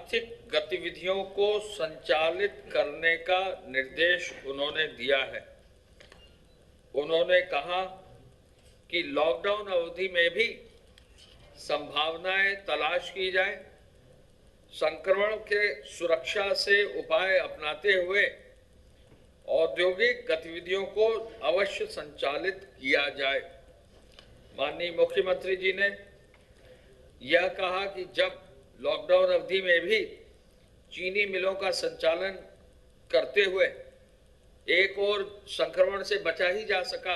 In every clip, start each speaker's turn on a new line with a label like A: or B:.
A: आर्थिक गतिविधियों को संचालित करने का निर्देश उन्होंने दिया है। उन्होंने कहा कि लॉकडाउन अवधि में भी संभावनाएं तलाश की जाए, संक्रमण के सुरक्षा से उपाय अपनाते हुए औद्योगिक गतिविधियों को अवश्य संचालित किया जाए। माननीय मुख्यमंत्री जी ने यह कहा कि जब लॉकडाउन अवधि में भी चीनी मिलों का संचालन करते हुए एक ओर संक्रमण से बचा ही जा सका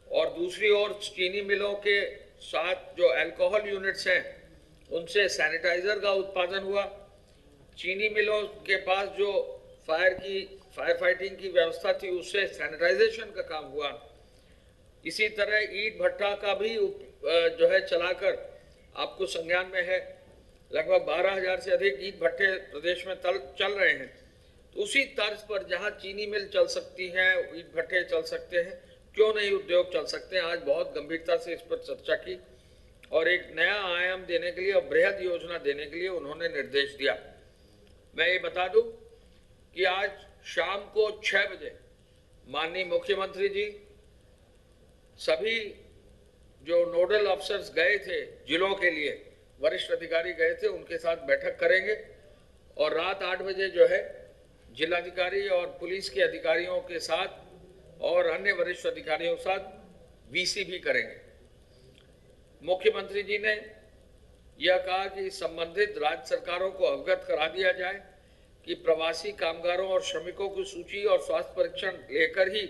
A: और दूसरी ओर चीनी मिलों के साथ जो अल्कोहल यूनिट्स हैं उनसे सैनिटाइजर का उत्पादन हुआ। चीनी मिलों के पास जो फायर फाइटिंग की व्यवस्था थी उससे सैनिटाइजेशन का काम हुआ। इसी तरह ईंट भट्टा का भी जो है चलाकर आपको संज्ञान में है, लगभग 12,000 से अधिक ईंट भट्टे प्रदेश में चल रहे हैं। तो उसी तर्ज पर जहां चीनी मिल चल सकती हैं, ईंट भट्टे चल सकते हैं, क्यों नहीं उद्योग चल सकते हैं। आज बहुत गंभीरता से इस पर चर्चा की और एक नया आयाम देने के लिए और बृहद योजना देने के लिए उन्होंने निर्देश दिया। मैं ये बता दूं कि आज शाम को 6 बजे माननीय मुख्यमंत्री जी सभी जो नोडल अफसर्स गए थे जिलों के लिए, वरिष्ठ अधिकारी गए थे, उनके साथ बैठक करेंगे और रात 8 बजे जो है जिलाधिकारी और पुलिस के अधिकारियों के साथ और अन्य वरिष्ठ अधिकारियों के साथ वीसी भी करेंगे। मुख्यमंत्री जी ने यह कहा कि संबंधित राज्य सरकारों को अवगत करा दिया जाए कि प्रवासी कामगारों और श्रमिकों की सूची और स्वास्थ्य परीक्षण लेकर ही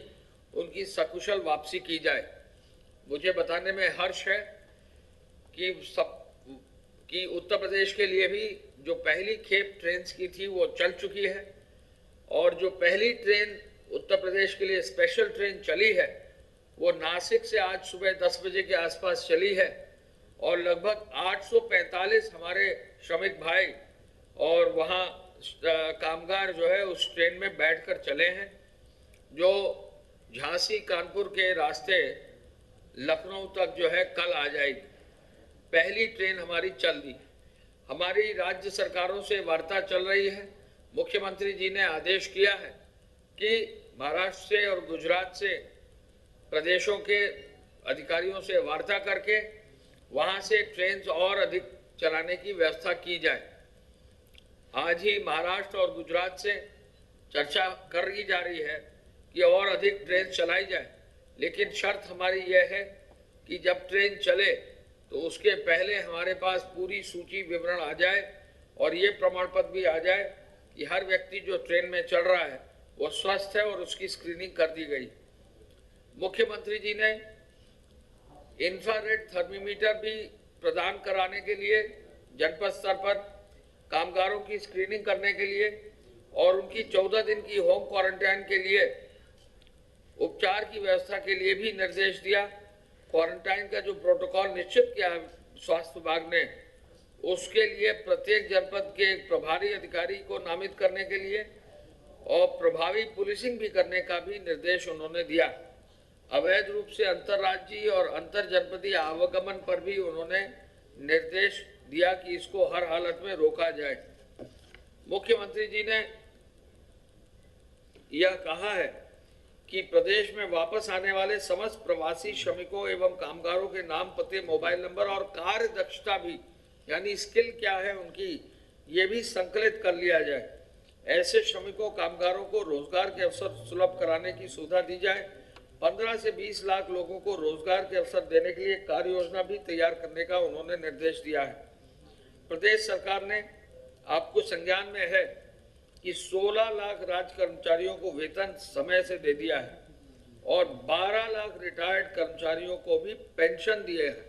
A: उनकी सकुशल वापसी की जाए। मुझे बताने में हर्ष है कि उत्तर प्रदेश के लिए भी जो पहली खेप ट्रेन की थी वो चल चुकी है और जो पहली ट्रेन उत्तर प्रदेश के लिए स्पेशल ट्रेन चली है वो नासिक से आज सुबह 10 बजे के आसपास चली है और लगभग 845 हमारे श्रमिक भाई और वहाँ कामगार जो है उस ट्रेन में बैठकर चले हैं, जो झांसी कानपुर के रास्ते लखनऊ तक जो है कल आ जाएगी। पहली ट्रेन हमारी चल दी। हमारी राज्य सरकारों से वार्ता चल रही है। मुख्यमंत्री जी ने आदेश किया है कि महाराष्ट्र से और गुजरात से प्रदेशों के अधिकारियों से वार्ता करके वहां से ट्रेन और अधिक चलाने की व्यवस्था की जाए। आज ही महाराष्ट्र और गुजरात से चर्चा करी जा रही है कि और अधिक ट्रेन चलाई जाए, लेकिन शर्त हमारी यह है कि जब ट्रेन चले तो उसके पहले हमारे पास पूरी सूची विवरण आ जाए और ये प्रमाण पत्र भी आ जाए कि हर व्यक्ति जो ट्रेन में चढ़ रहा है वो स्वस्थ है और उसकी स्क्रीनिंग कर दी गई। मुख्यमंत्री जी ने इंफ्रारेड थर्मीमीटर भी प्रदान कराने के लिए जनपद स्तर पर कामगारों की स्क्रीनिंग करने के लिए और उनकी 14 दिन की होम क्वारंटाइन के लिए उपचार की व्यवस्था के लिए भी निर्देश दिया। क्वारंटाइन का जो प्रोटोकॉल निश्चित किया है स्वास्थ्य विभाग ने, उसके लिए प्रत्येक जनपद के एक प्रभारी अधिकारी को नामित करने के लिए और प्रभावी पुलिसिंग भी करने का भी निर्देश उन्होंने दिया। अवैध रूप से अंतर्राज्यीय और अंतर जनपदीय आवागमन पर भी उन्होंने निर्देश दिया कि इसको हर हालत में रोका जाए। मुख्यमंत्री जी ने यह कहा है कि प्रदेश में वापस आने वाले समस्त प्रवासी श्रमिकों एवं कामगारों के नाम, पते, मोबाइल नंबर और कार्य दक्षता भी, यानी स्किल क्या है उनकी, ये भी संकलित कर लिया जाए। ऐसे श्रमिकों कामगारों को रोजगार के अवसर सुलभ कराने की सुविधा दी जाए। 15 से 20 लाख लोगों को रोजगार के अवसर देने के लिए कार्य योजना भी तैयार करने का उन्होंने निर्देश दिया है। प्रदेश सरकार ने, आपको संज्ञान में है कि 16 लाख राज्य कर्मचारियों को वेतन समय से दे दिया है और 12 लाख रिटायर्ड कर्मचारियों को भी पेंशन दिए हैं।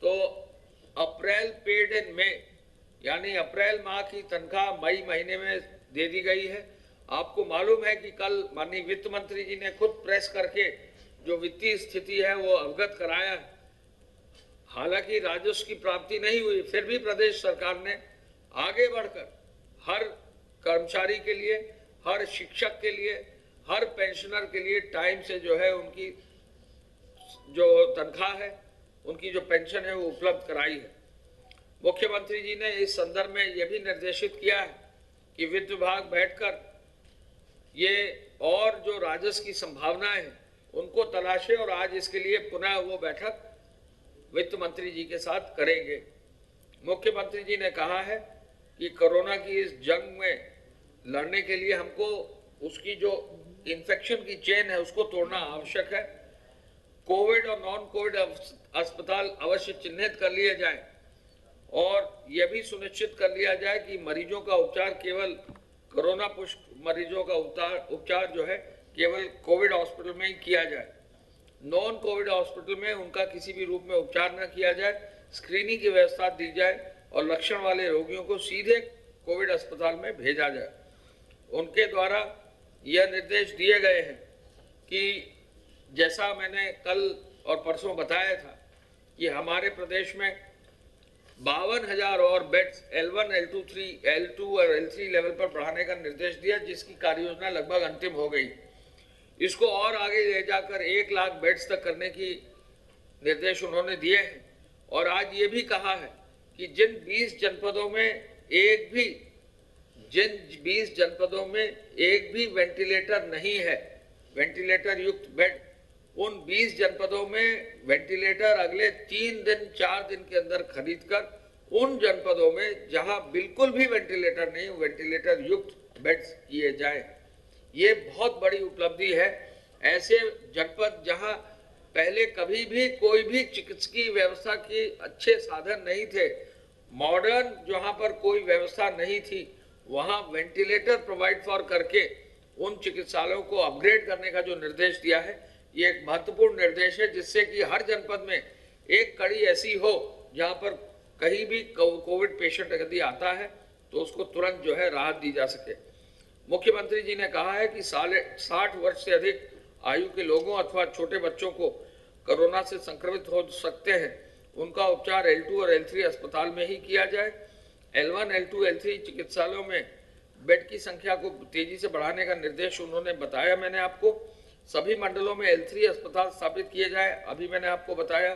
A: तो अप्रैल पेड इन मई, यानी अप्रैल माह की तनख्वाह मई महीने में दे दी गई है। आपको मालूम है कि कल माननीय वित्त मंत्री जी ने खुद प्रेस करके जो वित्तीय स्थिति है वो अवगत कराया है। हालांकि राजस्व की प्राप्ति नहीं हुई, फिर भी प्रदेश सरकार ने आगे बढ़कर हर कर्मचारी के लिए, हर शिक्षक के लिए, हर पेंशनर के लिए टाइम से जो है उनकी जो तनख्वाह है, उनकी जो पेंशन है वो उपलब्ध कराई है। मुख्यमंत्री जी ने इस संदर्भ में यह भी निर्देशित किया है कि वित्त विभाग बैठकर ये और जो राजस्व की संभावनाएं हैं उनको तलाशे, और आज इसके लिए पुनः वो बैठक वित्त मंत्री जी के साथ करेंगे। मुख्यमंत्री जी ने कहा है कि कोरोना की इस जंग में लड़ने के लिए हमको उसकी जो इन्फेक्शन की चेन है उसको तोड़ना आवश्यक है। कोविड और नॉन कोविड अस्पताल अवश्य चिन्हित कर लिए जाए और यह भी सुनिश्चित कर लिया जाए कि मरीजों का उपचार केवल कोरोना पुष्ट मरीजों का उपचार जो है केवल कोविड हॉस्पिटल में ही किया जाए, नॉन कोविड हॉस्पिटल में उनका किसी भी रूप में उपचार न किया जाए। स्क्रीनिंग की व्यवस्था दी जाए और लक्षण वाले रोगियों को सीधे कोविड अस्पताल में भेजा जाए। उनके द्वारा यह निर्देश दिए गए हैं कि जैसा मैंने कल और परसों बताया था कि हमारे प्रदेश में 52,000 और बेड्स L1, L2 और L3 लेवल पर बढ़ाने का निर्देश दिया, जिसकी कार्य योजना लगभग अंतिम हो गई। इसको और आगे ले जाकर 1 लाख बेड्स तक करने की निर्देश उन्होंने दिए हैं। और आज ये भी कहा है कि जिन 20 जनपदों में एक भी वेंटिलेटर नहीं है, वेंटिलेटर युक्त बेड, उन 20 जनपदों में वेंटिलेटर अगले 3 दिन 4 दिन के अंदर खरीदकर उन जनपदों में जहां बिल्कुल भी वेंटिलेटर नहीं, वेंटिलेटर युक्त बेड्स किए जाए। ये बहुत बड़ी उपलब्धि है। ऐसे जनपद जहां पहले कभी भी कोई भी चिकित्सकीय व्यवस्था की अच्छे साधन नहीं थे, मॉडर्न जहां पर कोई व्यवस्था नहीं थी, वहां वेंटिलेटर प्रोवाइड फॉर करके उन चिकित्सालयों को अपग्रेड करने का जो निर्देश दिया है, ये एक महत्वपूर्ण निर्देश है, जिससे कि हर जनपद में एक कड़ी ऐसी हो जहां पर कहीं भी कोविड पेशेंट यदि आता है तो उसको तुरंत जो है राहत दी जा सके। मुख्यमंत्री जी ने कहा है कि 60 वर्ष से अधिक आयु के लोगों अथवा छोटे बच्चों को कोरोना से संक्रमित हो सकते हैं, उनका उपचार L2 और L3 अस्पताल में ही किया जाए। L1, L2, L3 चिकित्सालयों में बेड की संख्या को तेजी से बढ़ाने का निर्देश उन्होंने बताया। मैंने आपको सभी मंडलों में L3 अस्पताल स्थापित किए जाए, अभी मैंने आपको बताया,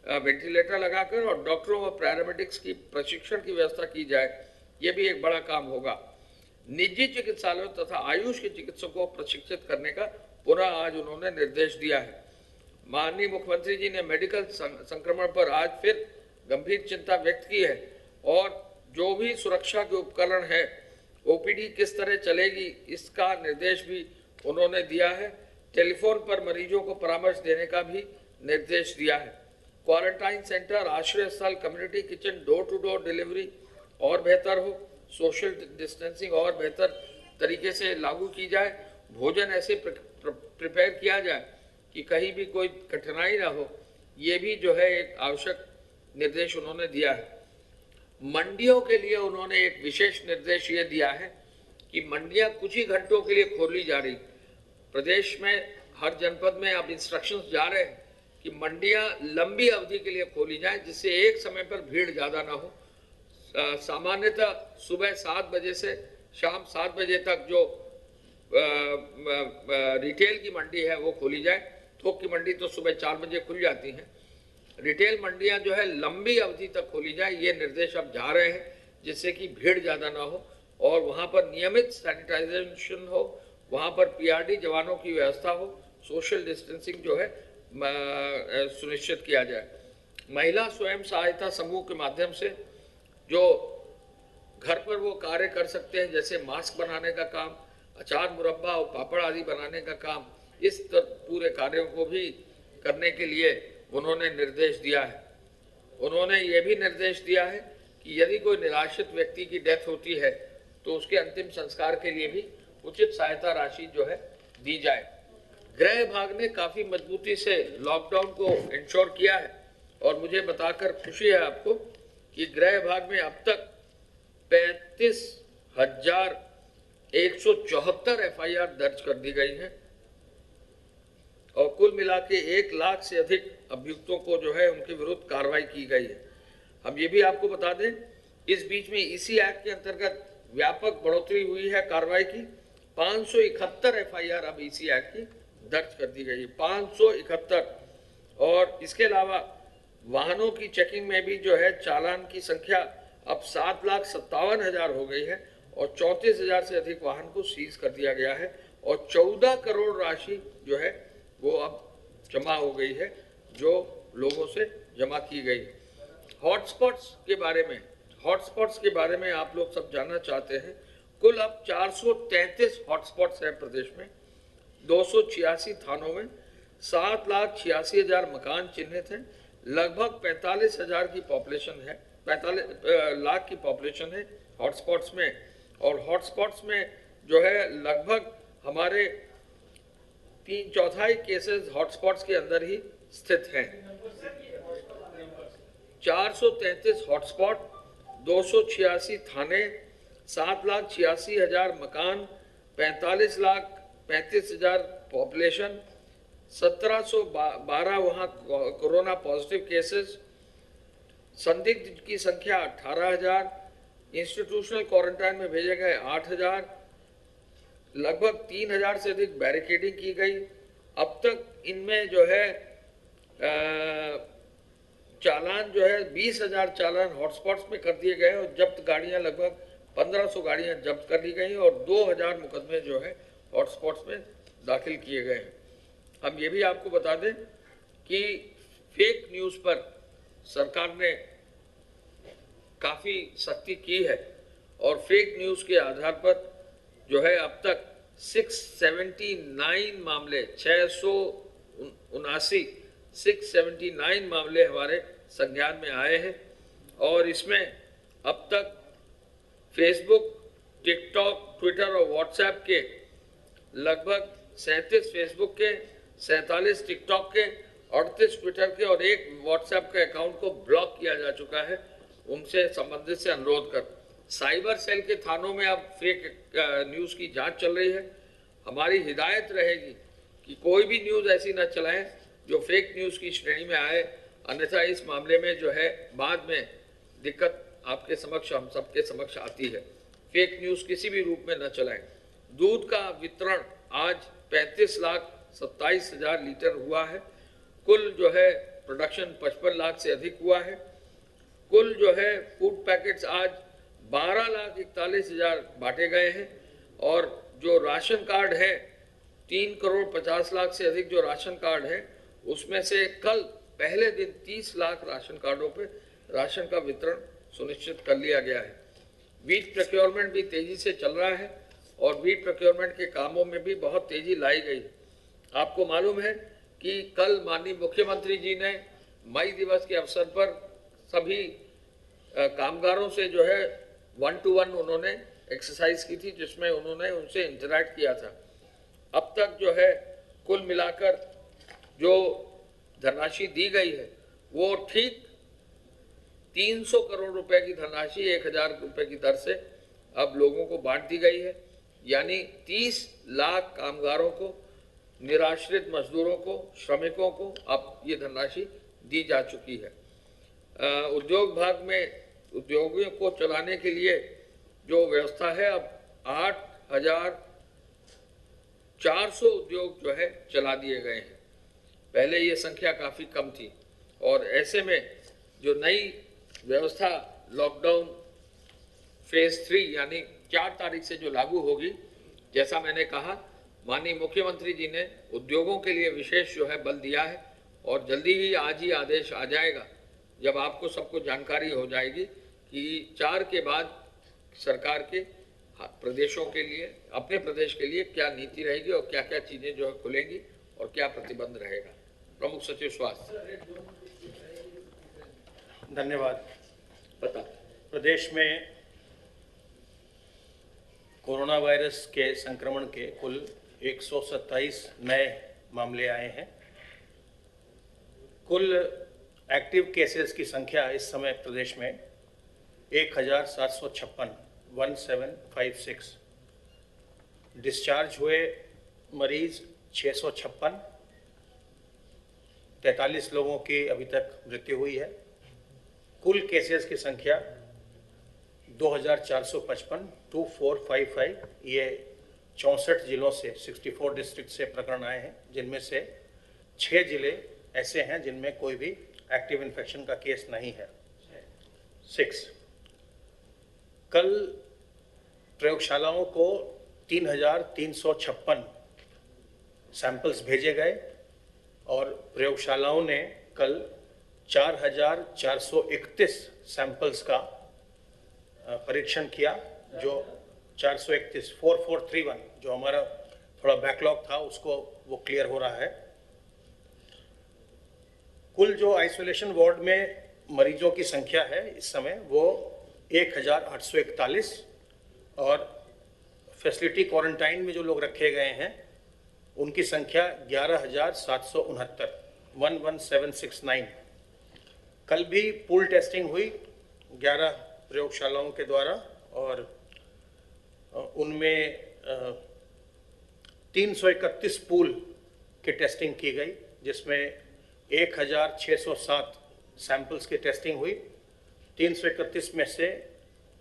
A: वेंटिलेटर लगाकर, और डॉक्टरों और पैरामेडिक्स की प्रशिक्षण की व्यवस्था की जाए। ये भी एक बड़ा काम होगा। निजी चिकित्सालयों तथा आयुष के चिकित्सकों को प्रशिक्षित करने का पुनः आज उन्होंने निर्देश दिया है। माननीय मुख्यमंत्री जी ने मेडिकल संक्रमण पर आज फिर गंभीर चिंता व्यक्त की है और जो भी सुरक्षा के उपकरण है, ओपीडी किस तरह चलेगी, इसका निर्देश भी उन्होंने दिया है। टेलीफोन पर मरीजों को परामर्श देने का भी निर्देश दिया है। क्वारंटाइन सेंटर, आश्रय स्थल, community kitchen, door to door delivery और बेहतर हो, सोशल डिस्टेंसिंग और बेहतर तरीके से लागू की जाए, भोजन ऐसे प्रिपेयर किया जाए कि कहीं भी कोई कठिनाई ना हो, ये भी जो है एक आवश्यक निर्देश उन्होंने दिया है। मंडियों के लिए उन्होंने एक विशेष निर्देश ये दिया है कि मंडियां कुछ ही घंटों के लिए खोली जा रही। प्रदेश में हर जनपद में अब इंस्ट्रक्शंस जा रहे हैं कि मंडियां लंबी अवधि के लिए खोली जाए, जिससे एक समय पर भीड़ ज़्यादा ना हो। सामान्यतः सुबह 7 बजे से शाम 7 बजे तक जो रिटेल की मंडी है वो खोली जाए। थोक की मंडी तो सुबह 4 बजे खुल जाती हैं। रिटेल मंडियां जो है लंबी अवधि तक खोली जाए, ये निर्देश अब जा रहे हैं, जिससे कि भीड़ ज़्यादा ना हो और वहाँ पर नियमित सैनिटाइजेशन हो, वहाँ पर पीआरडी जवानों की व्यवस्था हो, सोशल डिस्टेंसिंग जो है सुनिश्चित किया जाए। महिला स्वयं सहायता समूह के माध्यम से जो घर पर वो कार्य कर सकते हैं, जैसे मास्क बनाने का काम, अचार, मुरब्बा और पापड़ आदि बनाने का काम, इस पूरे कार्यों को भी करने के लिए उन्होंने निर्देश दिया है। उन्होंने ये भी निर्देश दिया है कि यदि कोई निराश्रित व्यक्ति की डेथ होती है तो उसके अंतिम संस्कार के लिए भी उचित सहायता राशि जो है दी जाए। गृह विभाग ने काफ़ी मजबूती से लॉकडाउन को इंश्योर किया है और मुझे बताकर खुशी है आपको कि गृह विभाग में अब तक 35,174 FIR दर्ज कर दी गई हैं और कुल मिला के 1 लाख से अधिक अभियुक्तों को जो है उनके विरुद्ध कार्रवाई की गई है। हम ये भी आपको बता दें, इस बीच में इसी एक्ट के अंतर्गत व्यापक बढ़ोतरी हुई है कार्रवाई की। 571 FIR अब इसी एक्ट की दर्ज कर दी गई है, 571। और इसके अलावा वाहनों की चेकिंग में भी जो है चालान की संख्या अब 7,57,000 हो गई है और 34,000 से अधिक वाहन को सीज कर दिया गया है और 14 करोड़ राशि जो है वो अब जमा हो गई है, जो लोगों से जमा की गई है। हॉटस्पॉट्स के बारे में आप लोग सब जानना चाहते हैं। कुल अब 433 हॉटस्पॉट्स हैं प्रदेश में, 286 थानों में, 7,86,000 मकान चिन्हित हैं, लगभग 45,000 की पॉपुलेशन है, 45 लाख की पॉपुलेशन है हॉटस्पॉट्स में। और हॉटस्पॉट्स में जो है लगभग हमारे 3/4 केसेस हॉटस्पॉट्स के अंदर ही स्थित हैं। 433 हॉटस्पॉट, 286 थाने, 7,86,000 मकान, 45,35,000 पॉपुलेशन, 1,712 वहाँ कोरोना पॉजिटिव केसेस, संदिग्ध की संख्या 18,000, इंस्टीट्यूशनल क्वारंटाइन में भेजे गए 8,000, लगभग 3,000 से अधिक बैरिकेडिंग की गई। अब तक इनमें जो है चालान जो है 20,000 चालान हॉटस्पॉट्स में कर दिए गए और जब्त गाड़ियां लगभग 1,500 गाड़ियां जब्त कर ली गई और 2,000 मुकदमे जो है हॉटस्पॉट्स में दाखिल किए गए हैं। हम ये भी आपको बता दें कि फेक न्यूज़ पर सरकार ने काफ़ी सख्ती की है और फेक न्यूज़ के आधार पर जो है अब तक 679 मामले 679 मामले हमारे संज्ञान में आए हैं और इसमें अब तक फेसबुक, टिकटॉक, ट्विटर और व्हाट्सएप के लगभग 37 फेसबुक के, 47 टिकटॉक के, 38 ट्विटर के और 1 व्हाट्सएप के अकाउंट को ब्लॉक किया जा चुका है। उनसे संबंधित से अनुरोध कर साइबर सेल के थानों में अब फेक न्यूज़ की जांच चल रही है। हमारी हिदायत रहेगी कि कोई भी न्यूज़ ऐसी न चलाएं जो फेक न्यूज़ की श्रेणी में आए, अन्यथा इस मामले में जो है बाद में दिक्कत आपके समक्ष, हम सबके समक्ष आती है। फेक न्यूज़ किसी भी रूप में न चलाएं। दूध का वितरण आज 35,27,000 लीटर हुआ है। कुल जो है प्रोडक्शन 55 लाख से अधिक हुआ है। कुल जो है फूड पैकेट्स आज 12,41,000 बांटे गए हैं और जो राशन कार्ड है 3,50,00,000 से अधिक जो राशन कार्ड है उसमें से कल पहले दिन 30 लाख राशन कार्डों पे राशन का वितरण सुनिश्चित कर लिया गया है। वीट प्रोक्योरमेंट भी तेजी से चल रहा है और वीट प्रोक्योरमेंट के कामों में भी बहुत तेजी लाई गई है। आपको मालूम है कि कल माननीय मुख्यमंत्री जी ने मई दिवस के अवसर पर सभी कामगारों से जो है 1-to-1 उन्होंने एक्सरसाइज की थी, जिसमें उन्होंने उनसे इंटरैक्ट किया था। अब तक जो है कुल मिलाकर जो धनराशि दी गई है वो ठीक 300 करोड़ रुपए की धनराशि 1,000 रुपए की दर से अब लोगों को बांट दी गई है। यानी 30 लाख कामगारों को, निराश्रित मजदूरों को, श्रमिकों को अब ये धनराशि दी जा चुकी है। उद्योग भाग में उद्योगों को चलाने के लिए जो व्यवस्था है, अब 8,400 उद्योग जो है चला दिए गए हैं। पहले ये संख्या काफ़ी कम थी और ऐसे में जो नई व्यवस्था लॉकडाउन फेज 3 यानी 4 तारीख से जो लागू होगी, जैसा मैंने कहा माननीय मुख्यमंत्री जी ने उद्योगों के लिए विशेष जो है बल दिया है और जल्दी ही आज ही आदेश आ जाएगा जब आपको सबको जानकारी हो जाएगी कि 4 के बाद सरकार के प्रदेशों के लिए, अपने प्रदेश के लिए क्या नीति रहेगी और क्या क्या चीज़ें जो है खुलेंगी और क्या प्रतिबंध रहेगा। प्रमुख सचिव स्वास्थ्य।
B: धन्यवाद।
A: बता।
B: प्रदेश में कोरोना वायरस के संक्रमण के कुल 127 नए मामले आए हैं। कुल एक्टिव केसेस की संख्या इस समय प्रदेश में 1,756 डिस्चार्ज हुए मरीज 656, 43 लोगों की अभी तक मृत्यु हुई है। कुल केसेस की संख्या 2,455, 2455। ये 64 जिलों से 64 डिस्ट्रिक्ट से प्रकरण आए हैं, जिनमें से 6 जिले ऐसे हैं जिनमें कोई भी एक्टिव इन्फेक्शन का केस नहीं है। 6, कल प्रयोगशालाओं को 3,356 सैंपल्स भेजे गए और प्रयोगशालाओं ने कल 4,431 सैंपल्स का परीक्षण किया। जो 4431 जो हमारा थोड़ा बैकलॉग था उसको वो क्लियर हो रहा है। कुल जो आइसोलेशन वार्ड में मरीजों की संख्या है इस समय वो 1,841 और फैसिलिटी क्वारंटाइन में जो लोग रखे गए हैं उनकी संख्या 11,769 11,769। कल भी पूल टेस्टिंग हुई 11 प्रयोगशालाओं के द्वारा और उनमें 331 पूल की टेस्टिंग की गई, जिसमें 1,607 सैंपल्स की टेस्टिंग हुई। 331 में से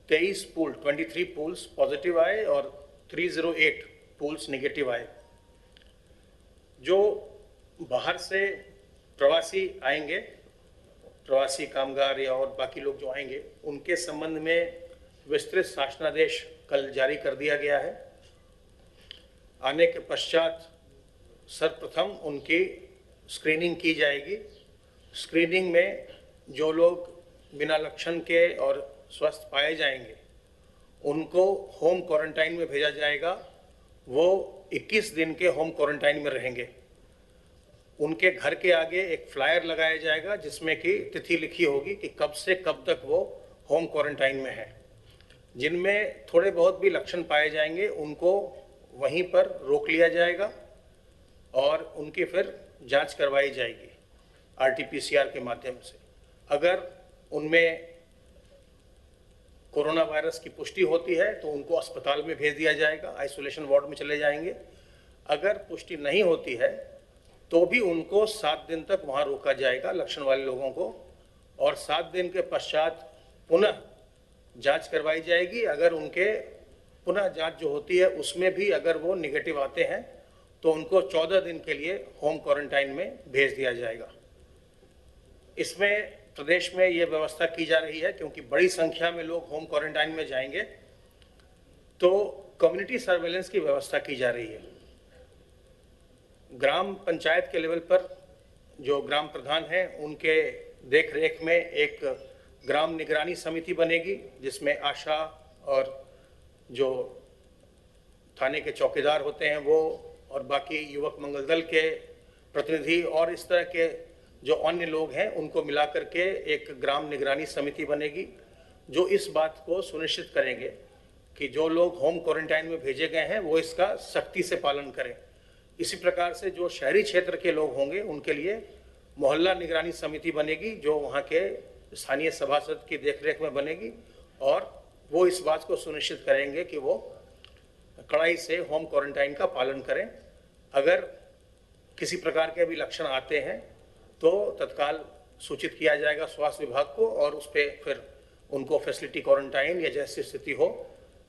B: 23 पूल्स पॉजिटिव आए और 308 पूल्स नेगेटिव आए। जो बाहर से प्रवासी आएंगे, प्रवासी कामगार या और बाकी लोग जो आएंगे, उनके संबंध में विस्तृत शासनादेश कल जारी कर दिया गया है। आने के पश्चात सर्वप्रथम उनकी स्क्रीनिंग की जाएगी। स्क्रीनिंग में जो लोग बिना लक्षण के और स्वस्थ पाए जाएंगे उनको होम क्वारंटाइन में भेजा जाएगा। वो 21 दिन के होम क्वारंटाइन में रहेंगे। उनके घर के आगे एक फ्लायर लगाया जाएगा जिसमें कि तिथि लिखी होगी कि कब से कब तक वो होम क्वारंटाइन में है। जिनमें थोड़े बहुत भी लक्षण पाए जाएंगे उनको वहीं पर रोक लिया जाएगा और उनकी फिर जांच करवाई जाएगी RT-PCR के माध्यम से। अगर उनमें कोरोना वायरस की पुष्टि होती है तो उनको अस्पताल में भेज दिया जाएगा, आइसोलेशन वार्ड में चले जाएंगे। अगर पुष्टि नहीं होती है तो भी उनको 7 दिन तक वहाँ रोका जाएगा लक्षण वाले लोगों को, और 7 दिन के पश्चात पुनः जांच करवाई जाएगी। अगर उनके पुनः जांच जो होती है उसमें भी अगर वो निगेटिव आते हैं तो उनको 14 दिन के लिए होम क्वारंटाइन में भेज दिया जाएगा। इसमें प्रदेश में ये व्यवस्था की जा रही है क्योंकि बड़ी संख्या में लोग होम क्वारंटाइन में जाएंगे तो कम्युनिटी सर्वेलेंस की व्यवस्था की जा रही है। ग्राम पंचायत के लेवल पर जो ग्राम प्रधान हैं उनके देख रेख में एक ग्राम निगरानी समिति बनेगी जिसमें आशा और जो थाने के चौकीदार होते हैं वो और बाकी युवक मंगल दल के प्रतिनिधि और इस तरह के जो अन्य लोग हैं उनको मिलाकर के एक ग्राम निगरानी समिति बनेगी जो इस बात को सुनिश्चित करेंगे कि जो लोग होम क्वारंटाइन में भेजे गए हैं वो इसका सख्ती से पालन करें। इसी प्रकार से जो शहरी क्षेत्र के लोग होंगे उनके लिए मोहल्ला निगरानी समिति बनेगी जो वहाँ के स्थानीय सभासद की देखरेख में बनेगी और वो इस बात को सुनिश्चित करेंगे कि वो कड़ाई से होम क्वारंटाइन का पालन करें। अगर किसी प्रकार के भी लक्षण आते हैं तो तत्काल सूचित किया जाएगा स्वास्थ्य विभाग को और उस पर फिर उनको फैसिलिटी क्वारंटाइन या जैसी स्थिति हो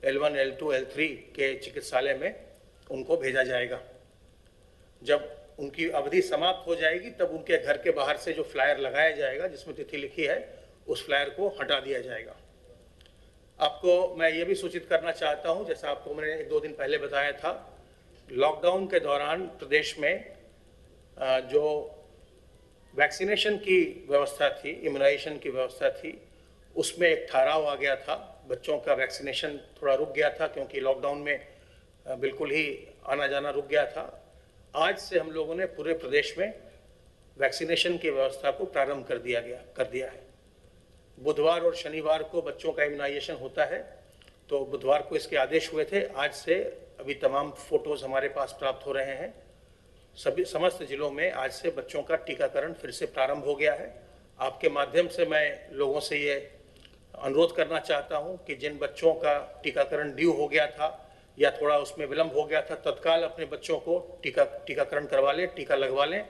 B: L1, L2, L3 के चिकित्सालय में उनको भेजा जाएगा। जब उनकी अवधि समाप्त हो जाएगी तब उनके घर के बाहर से जो फ्लायर लगाया जाएगा जिसमें तिथि लिखी है उस फ्लायर को हटा दिया जाएगा। आपको मैं ये भी सूचित करना चाहता हूँ, जैसा आपको मैंने 1-2 दिन पहले बताया था, लॉकडाउन के दौरान प्रदेश में जो वैक्सीनेशन की व्यवस्था थी, इम्यूनाइजेशन की व्यवस्था थी, उसमें एक ठहराव आ गया था। बच्चों का वैक्सीनेशन थोड़ा रुक गया था क्योंकि लॉकडाउन में बिल्कुल ही आना जाना रुक गया था। आज से हम लोगों ने पूरे प्रदेश में वैक्सीनेशन की व्यवस्था को प्रारंभ कर दिया है। बुधवार और शनिवार को बच्चों का इम्यूनाइजेशन होता है, तो बुधवार को इसके आदेश हुए थे। आज से अभी तमाम फोटोज़ हमारे पास प्राप्त हो रहे हैं। समस्त जिलों में आज से बच्चों का टीकाकरण फिर से प्रारंभ हो गया है। आपके माध्यम से मैं लोगों से ये अनुरोध करना चाहता हूं कि जिन बच्चों का टीकाकरण ड्यू हो गया था या थोड़ा उसमें विलंब हो गया था, तत्काल अपने बच्चों को टीकाकरण करवा लें, टीका लगवा लें,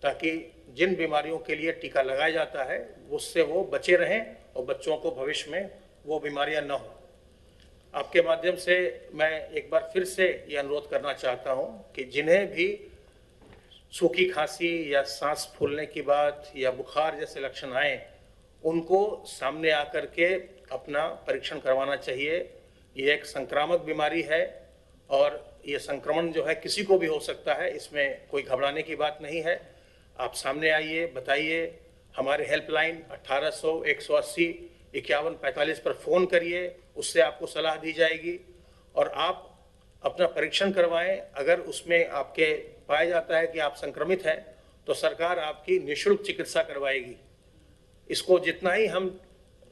B: ताकि जिन बीमारियों के लिए टीका लगाया जाता है उससे वो बचे रहें और बच्चों को भविष्य में वो बीमारियां न हो। आपके माध्यम से मैं एक बार फिर से ये अनुरोध करना चाहता हूं कि जिन्हें भी सूखी खांसी या सांस फूलने की बात या बुखार जैसे लक्षण आए, उनको सामने आकर के अपना परीक्षण करवाना चाहिए। ये एक संक्रामक बीमारी है और ये संक्रमण जो है किसी को भी हो सकता है, इसमें कोई घबराने की बात नहीं है। आप सामने आइए, बताइए। हमारे हेल्पलाइन 1800 180 5145 पर फ़ोन करिए, उससे आपको सलाह दी जाएगी और आप अपना परीक्षण करवाएं। अगर उसमें आपके पाया जाता है कि आप संक्रमित हैं तो सरकार आपकी निःशुल्क चिकित्सा करवाएगी। इसको जितना ही हम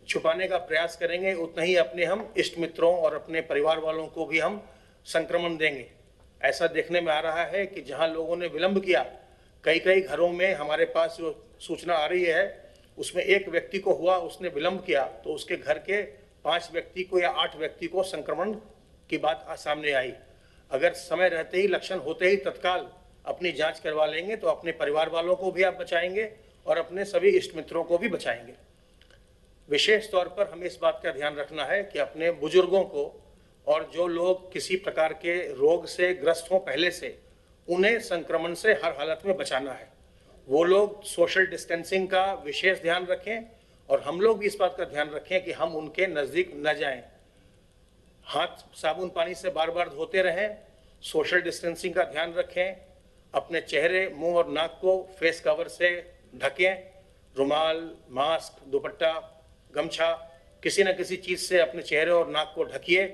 B: छुपाने का प्रयास करेंगे उतना ही अपने हम इष्ट मित्रों और अपने परिवार वालों को भी हम संक्रमण देंगे। ऐसा देखने में आ रहा है कि जहां लोगों ने विलंब किया, कई घरों में हमारे पास जो सूचना आ रही है उसमें एक व्यक्ति को हुआ, उसने विलंब किया तो उसके घर के 5 व्यक्ति को या 8 व्यक्ति को संक्रमण की बात सामने आई। अगर समय रहते ही, लक्षण होते ही तत्काल अपनी जांच करवा लेंगे तो अपने परिवार वालों को भी आप बचाएंगे और अपने सभी इष्ट मित्रों को भी बचाएंगे। विशेष तौर पर हमें इस बात का ध्यान रखना है कि अपने बुजुर्गों को और जो लोग किसी प्रकार के रोग से ग्रस्त हों पहले से, उन्हें संक्रमण से हर हालत में बचाना है। वो लोग सोशल डिस्टेंसिंग का विशेष ध्यान रखें और हम लोग भी इस बात का ध्यान रखें कि हम उनके नज़दीक न जाएं। हाथ साबुन पानी से बार बार धोते रहें, सोशल डिस्टेंसिंग का ध्यान रखें, अपने चेहरे, मुंह और नाक को फेस कवर से ढकें, रुमाल, मास्क, दुपट्टा, गमछा, किसी न किसी चीज़ से अपने चेहरे और नाक को ढकिए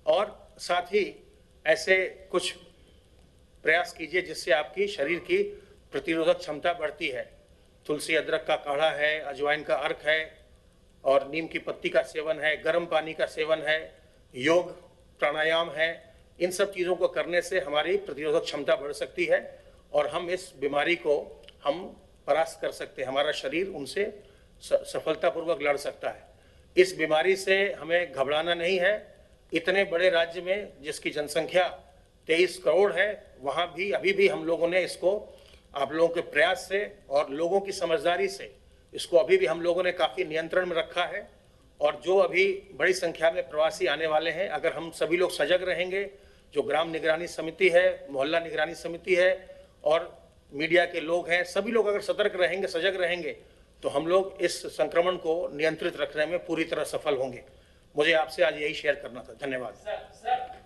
B: और साथ ही ऐसे कुछ प्रयास कीजिए जिससे आपकी शरीर की प्रतिरोधक क्षमता बढ़ती है। तुलसी अदरक का काढ़ा है, अजवाइन का अर्क है और नीम की पत्ती का सेवन है, गर्म पानी का सेवन है, योग प्राणायाम है। इन सब चीज़ों को करने से हमारी प्रतिरोधक क्षमता बढ़ सकती है और हम इस बीमारी को हम परास्त कर सकते हैं। हमारा शरीर उनसे सफलतापूर्वक लड़ सकता है। इस बीमारी से हमें घबराना नहीं है। इतने बड़े राज्य में जिसकी जनसंख्या 23 करोड़ है, वहाँ भी अभी भी हम लोगों ने इसको आप लोगों के प्रयास से और लोगों की समझदारी से इसको अभी भी हम लोगों ने काफ़ी नियंत्रण में रखा है। और जो अभी बड़ी संख्या में प्रवासी आने वाले हैं, अगर हम सभी लोग सजग रहेंगे, जो ग्राम निगरानी समिति है, मोहल्ला निगरानी समिति है और मीडिया के लोग हैं, सभी लोग अगर सतर्क रहेंगे, सजग रहेंगे तो हम लोग इस संक्रमण को नियंत्रित रखने में पूरी तरह सफल होंगे। मुझे आपसे आज यही शेयर करना था। धन्यवाद।
C: सर